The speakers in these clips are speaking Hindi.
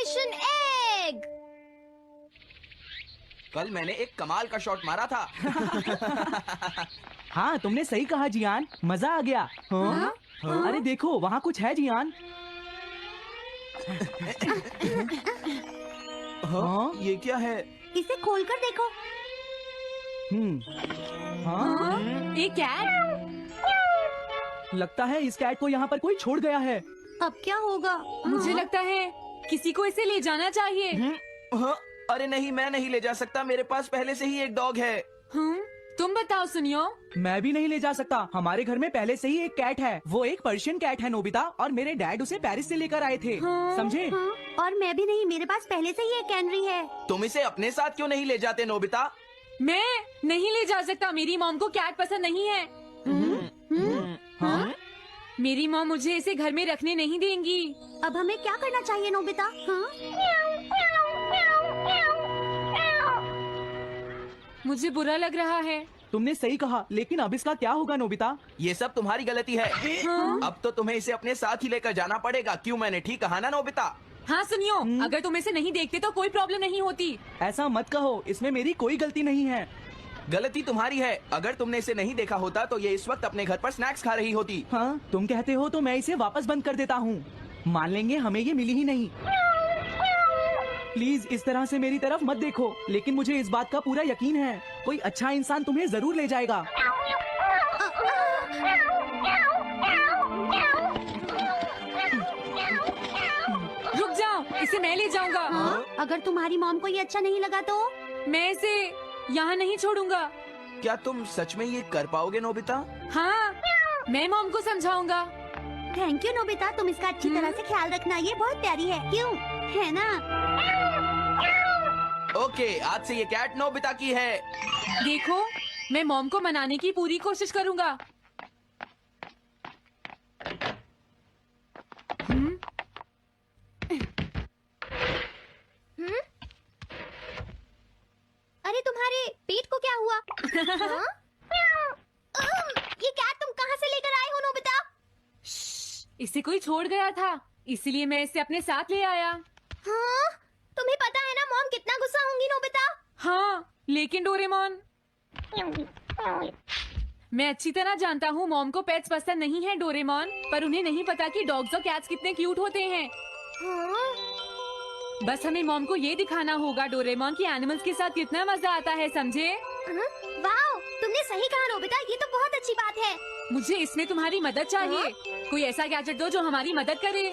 Incarnation egg. कल मैंने एक कमाल का शॉट मारा था। हाँ, तुमने सही कहा जियान, मजा आ गया। हाँ? अरे देखो, वहाँ कुछ है जियान। हाँ? ये क्या है? इसे खोलकर देखो। हाँ? एक कैट। लगता है इस कैट को यहाँ पर कोई छोड़ गया है। अब क्या होगा? मुझे लगता है किसी को इसे ले जाना चाहिए। हाँ? अरे नहीं, मैं नहीं ले जा सकता, मेरे पास पहले से ही एक डॉग है। तुम बताओ सुनियो। मैं भी नहीं ले जा सकता, हमारे घर में पहले से ही एक कैट है। वो एक पर्शियन कैट है नोबिता, और मेरे डैड उसे पेरिस से लेकर आए थे। समझे? हाँ, और मैं भी नहीं, मेरे पास पहले से ही एक कैनरी है। तुम इसे अपने साथ क्यों नहीं ले जाते नोबिता? मैं नहीं ले जा सकता, मेरी मॉम को कैट पसंद नहीं है। हाँ? मेरी मॉम मुझे इसे घर में रखने नहीं देंगी। अब हमें क्या करना चाहिए नोबिता? हाँ? मुझे बुरा लग रहा है। तुमने सही कहा, लेकिन अब इसका क्या होगा नोबिता? ये सब तुम्हारी गलती है। हाँ? अब तो तुम्हें इसे अपने साथ ही लेकर जाना पड़ेगा। क्यों, मैंने ठीक कहा ना नोबिता? हाँ सुनियो, अगर तुम इसे नहीं देखते तो कोई प्रॉब्लम नहीं होती। ऐसा मत कहो, इसमें मेरी कोई गलती नहीं है। गलती तुम्हारी है। अगर तुमने इसे नहीं देखा होता तो ये इस वक्त अपने घर पर स्नैक्स खा रही होती। हाँ, तुम कहते हो तो मैं इसे वापस बंद कर देता हूँ। मान लेंगे हमें ये मिली ही नहीं। प्लीज इस तरह से मेरी तरफ मत देखो, लेकिन मुझे इस बात का पूरा यकीन है, कोई अच्छा इंसान तुम्हें जरूर ले जाएगा। रुक जाओ, इसे मैं ले जाऊंगा। हाँ? अगर तुम्हारी मॉम को ये अच्छा नहीं लगा तो? मैं इसे यहाँ नहीं छोड़ूंगा। क्या तुम सच में ये कर पाओगे नोबिता? हाँ, मैं मॉम को समझाऊंगा। थैंक यू नोबिता, तुम इसका अच्छी तरह से ख्याल रखना, ये बहुत प्यारी है। क्यों, है ना? ओके, आज से ये कैट नोबिता की है। देखो, मैं मॉम को मनाने की पूरी कोशिश करूंगा। अरे तुम्हारे पेट को क्या हुआ? हाँ? ये कैट तुम कहाँ से लेकर आए हो नोबिता? इसे कोई छोड़ गया था, इसलिए मैं इसे अपने साथ ले आया। हाँ? तुम्हें पता है ना मॉम कितना गुस्सा होंगी नोबिता? हाँ, लेकिन डोरेमोन, मैं अच्छी तरह जानता हूँ मॉम को पेट्स पसंद नहीं है डोरेमोन, पर उन्हें नहीं पता कि डॉग्स और कैट्स कितने क्यूट होते हैं। हाँ? बस हमें मॉम को ये दिखाना होगा डोरेमोन कि एनिमल्स के साथ कितना मजा आता है, समझे? वाओ, तुमने सही कहा नोबिता, ये तो बहुत अच्छी बात है। मुझे इसमें तुम्हारी मदद चाहिए। कोई ऐसा गैजेट दो जो हमारी मदद करे।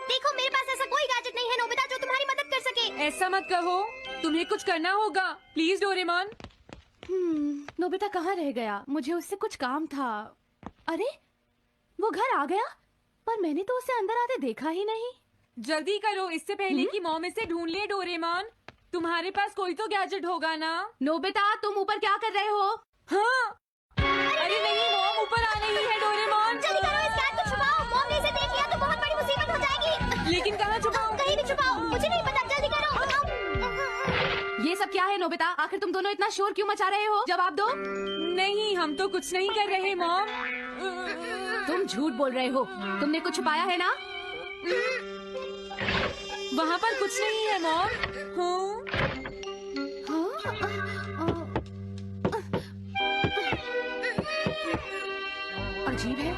देखो, मेरे पास ऐसा कोई गैजेट नहीं है नोबिता जो तुम्हारी मदद कर सके। ऐसा मत कहो, तुम्हें कुछ करना होगा, प्लीज डोरेमोन। नोबिता कहाँ रह गया? मुझे उससे कुछ काम था। अरे, वो घर आ गया, पर मैंने तो उसे अंदर आते देखा ही नहीं। जल्दी करो, इससे पहले कि मॉम इसे ढूंढ ले। डोरेमोन, तुम्हारे पास कोई तो गैजेट होगा ना? नोबिता, तुम ऊपर क्या कर रहे हो? हाँ? अरे नहीं, मॉम ऊपर आ रही है। डोरेमोन, जल्दी करो, इस कैट को छुपाओ। मॉम ने इसे देख लिया तो बहुत बड़ी मुसीबत हो जाएगी। लेकिन कहाँ छुपाऊं? कहीं भी छुपाओ, मुझे नहीं पता, जल्दी करो। ये सब क्या है नोबिता? आखिर तुम दोनों इतना शोर क्यों मचा रहे हो? जवाब दो। नहीं, हम तो कुछ नहीं कर रहे मॉम। तुम झूठ बोल रहे हो, तुमने कुछ छुपाया है ना? वहाँ पर कुछ नहीं है मॉम। अजीब है।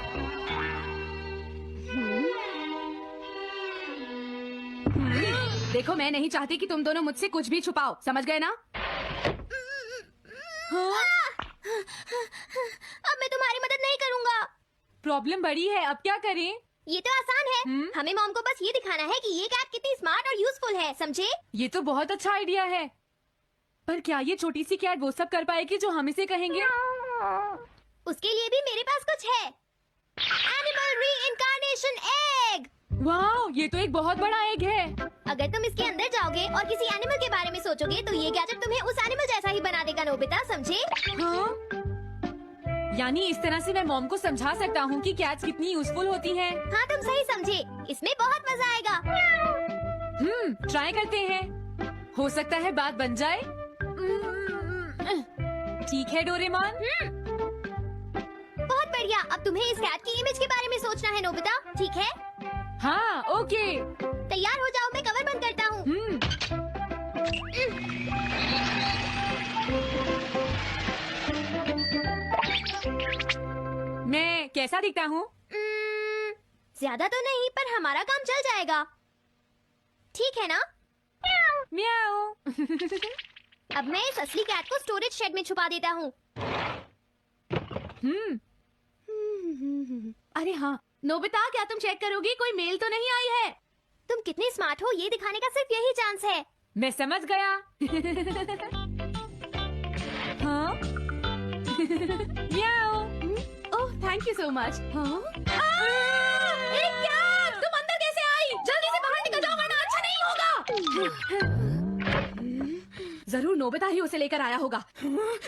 देखो, मैं नहीं चाहती कि तुम दोनों मुझसे कुछ भी छुपाओ, समझ गए ना? अब मैं तुम्हारी मदद नहीं करूँगा। प्रॉब्लम बड़ी है, अब क्या करें? ये तो आसान है। हमें मॉम को बस ये दिखाना है कि ये कैट कितनी स्मार्ट और यूजफुल है, समझे? ये तो बहुत अच्छा आइडिया है, पर क्या ये छोटी सी कैट वो सब कर पाएगी जो हम इसे कहेंगे? उसके लिए भी मेरे पास कुछ है। Animal reincarnation egg. वाह, ये तो एक बहुत बड़ा एग है। अगर तुम इसके अंदर जाओगे और किसी एनिमल के बारे में सोचोगे तो ये गैजेट तुम्हें उस एनिमल जैसा ही बना देगा नोबिता, समझे? हाँ? यानी इस तरह से मैं मॉम को समझा सकता हूँ कि कैट्स कितनी यूजफुल होती हैं। हाँ, तुम सही समझे, इसमें बहुत मजा आएगा। ट्राई करते हैं, हो सकता है बात बन जाए। ठीक है डोरेमोन। बहुत बढ़िया, अब तुम्हें इस कैट की इमेज के बारे में सोचना है नोबिता, ठीक है? हाँ ओके। तैयार हो जाओ, मैं कवर बंद करता हूँ। मैं कैसा दिखता हूँ? ज्यादा तो नहीं, पर हमारा काम चल जाएगा। ठीक है ना? म्याऊ। अब मैं इस असली कैट को स्टोरेज शेड में छुपा देता हूँ। अरे हाँ नोबिता, क्या तुम चेक करोगी कोई मेल तो नहीं आई है? तुम कितने स्मार्ट हो ये दिखाने का सिर्फ यही चांस है। मैं समझ गया। हाँ? म्याऊ। Oh thank you so much. अरे क्या तुम अंदर कैसे आई? जल्दी से बाहर निकल जाओ वरना अच्छा नहीं होगा। जरूर नोबिता ही उसे लेकर आया होगा।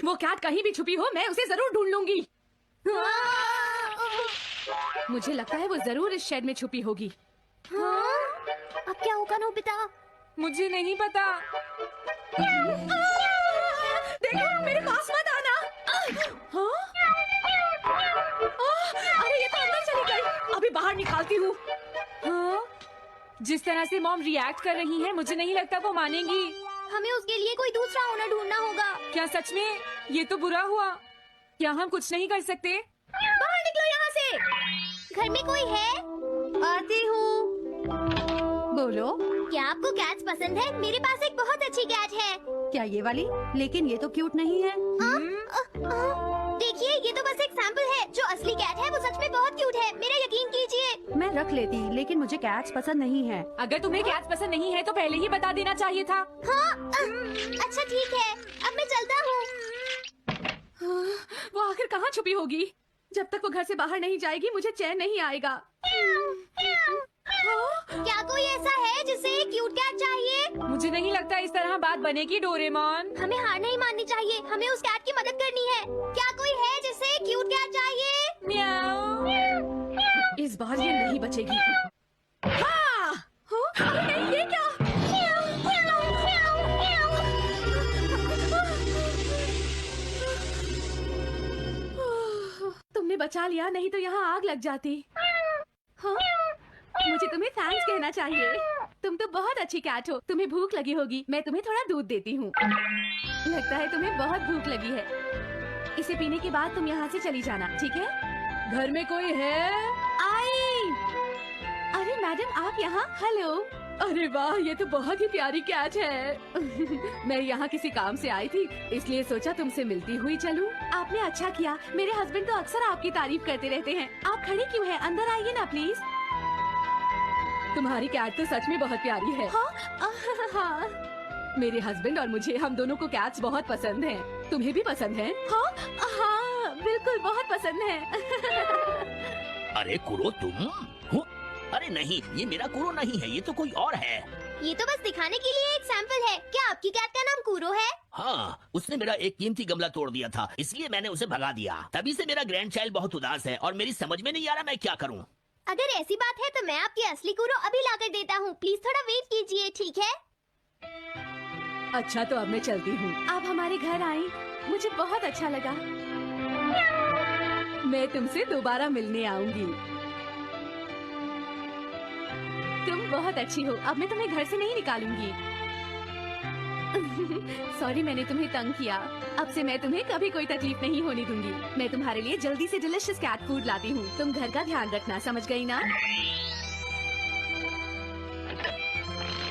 वो कैट कहीं भी छुपी हो मैं उसे जरूर ढूंढ लूंगी। मुझे लगता है वो जरूर इस शेड में छुपी होगी। अब क्या होगा नोबिता? मुझे नहीं पता। देखो मेरे पास मत आना। हाँ? अरे ये तो अंदर चली गई। अभी बाहर निकालती हूँ। हाँ? जिस तरह से मॉम रिएक्ट कर रही है मुझे नहीं लगता वो मानेंगी। हमें उसके लिए कोई दूसरा ओनर ढूंढना होगा। क्या सच में? ये तो बुरा हुआ। क्या हम कुछ नहीं कर सकते? बाहर निकलो यहाँ से। घर में कोई है? आती हूँ। बोलो। क्या आपको कैट्स पसंद है? मेरे पास एक बहुत अच्छी कैट है। क्या ये वाली? लेकिन ये तो क्यूट नहीं है। देखिए ये तो बस एक सैंपल है। जो असली कैट है वो सच में बहुत क्यूट है, मेरा यकीन कीजिए। मैं रख लेती लेकिन मुझे कैट्स पसंद नहीं है। अगर तुम्हें कैट्स पसंद नहीं है तो पहले ही बता देना चाहिए था। हाँ, अच्छा ठीक है, अब मैं चलता हूँ। वो आखिर कहाँ छुपी होगी? जब तक वो घर से बाहर नहीं जाएगी मुझे चैन नहीं आएगा। क्या कोई ऐसा है जिसे एक क्यूट कैट चाहिए? मुझे नहीं लगता इस तरह बात बनेगी डोरेमोन। हमें हार नहीं माननी चाहिए, हमें उस कैट की मदद करनी है। क्या कोई है जिसे एक क्यूट कैट चाहिए? म्याऊ। इस बार ये नहीं बचेगी। हाँ! अरे नहीं, ये क्या? तुमने बचा लिया, नहीं तो यहाँ आग लग जाती। हाँ? मुझे तुम्हें थैंक्स कहना चाहिए। तुम तो बहुत अच्छी कैट हो। तुम्हें भूख लगी होगी, मैं तुम्हें थोड़ा दूध देती हूँ। लगता है तुम्हें बहुत भूख लगी है। इसे पीने के बाद तुम यहाँ से चली जाना, ठीक है? घर में कोई है? आई! अरे मैडम आप यहाँ? हेलो। अरे वाह, ये तो बहुत ही प्यारी कैट है। मैं यहाँ किसी काम से आई थी, इसलिए सोचा तुमसे मिलती हुई चलूं। आपने अच्छा किया। मेरे हस्बैंड तो अक्सर आपकी तारीफ करते रहते हैं। आप खड़ी क्यों हैं? अंदर आइए ना प्लीज। तुम्हारी कैट तो सच में बहुत प्यारी है। हाँ? हाँ। मेरे हस्बैंड और मुझे, हम दोनों को कैट्स बहुत पसंद हैं। तुम्हें भी पसंद है? हाँ हाँ बिल्कुल बहुत पसंद है। अरे कुरो तुम हो? अरे नहीं, ये मेरा कुरो नहीं है, ये तो कोई और है। ये तो बस दिखाने के लिए एक सैंपल है। क्या आपकी कैट का नाम कुरो है? हाँ, उसने मेरा एक कीमती गमला तोड़ दिया था, इसलिए मैंने उसे भगा दिया। तभी से मेरा ग्रैंड चाइल्ड बहुत उदास है और मेरी समझ में नहीं आ रहा मैं क्या करूँ। अगर ऐसी बात है तो मैं आपकी असली कुरो अभी लाकर देता हूँ। प्लीज थोड़ा वेट कीजिए, ठीक है? अच्छा तो अब मैं चलती हूँ। आप हमारे घर आई, मुझे बहुत अच्छा लगा। मैं तुमसे दोबारा मिलने आऊंगी। तुम बहुत अच्छी हो। अब मैं तुम्हें घर से नहीं निकालूंगी। सॉरी मैंने तुम्हें तंग किया। अब से मैं तुम्हें कभी कोई तकलीफ नहीं होने दूंगी। मैं तुम्हारे लिए जल्दी से डिलिशियस कैट फूड लाती हूँ। तुम घर का ध्यान रखना, समझ गई ना?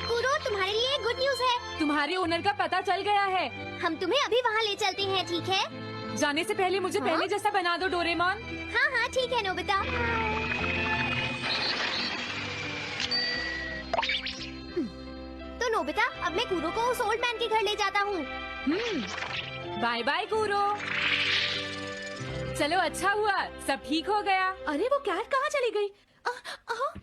कुरो तुम्हारे लिए गुड न्यूज है। तुम्हारे ओनर का पता चल गया है। हम तुम्हें अभी वहाँ ले चलते हैं, ठीक है? जाने से पहले मुझे हाँ? पहले जैसा बना दो डोरेमोन। हाँ हाँ ठीक है नोबिता। तो नोबिता, अब मैं कुरो को उस ओल्ड मैन के घर ले जाता हूँ। बाय बाय कुरो। चलो अच्छा हुआ, सब ठीक हो गया। अरे वो कैट कहाँ चली गई? हाँ?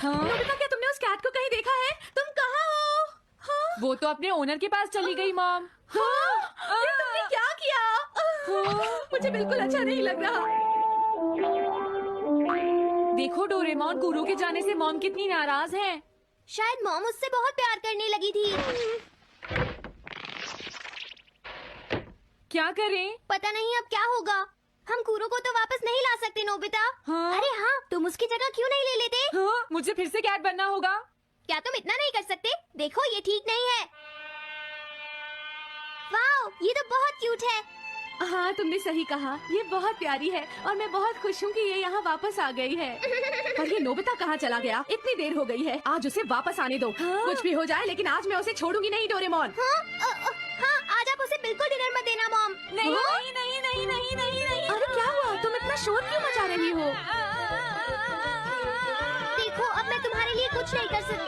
नोबिता क्या तुमने उस कैट को कहीं देखा है? तुम कहाँ हो? हाँ? वो तो अपने ओनर के पास चली गई मॉम। हाँ? ये तुमने क्या किया? मुझे बिल्कुल अच्छा नहीं लग रहा। देखो डोरेमोन, कुरो के जाने से मॉम कितनी नाराज हैं। शायद मॉम उससे बहुत प्यार करने लगी थी। क्या करें? पता नहीं अब क्या होगा। हम कूरो को तो वापस नहीं ला सकते नोबिता। हाँ? अरे हाँ, तुम उसकी जगह क्यों नहीं ले लेते? हाँ, मुझे फिर से कैट बनना होगा। क्या तुम इतना नहीं कर सकते? देखो ये ठीक नहीं है। वाओ, ये तो बहुत क्यूट है। हाँ, तुमने सही कहा, ये बहुत प्यारी है और मैं बहुत खुश हूँ कि ये यहाँ वापस आ गई है। पर ये नोबिता कहाँ चला गया? इतनी देर हो गई है, आज उसे वापस आने दो। कुछ भी हो जाए, लेकिन आज मैं उसे छोड़ूंगी नहीं डोरेमोन। हाँ, आज आप उसे बिल्कुल डिनर मत देना मॉम। नहीं हाँ? नहीं नहीं नहीं नहीं नहीं नहीं। अरे क्या हुआ? तुम इतना शोर क्यों मचा रही हो? देखो, अब मैं तुम्हारे लिए कुछ नहीं कर सकती।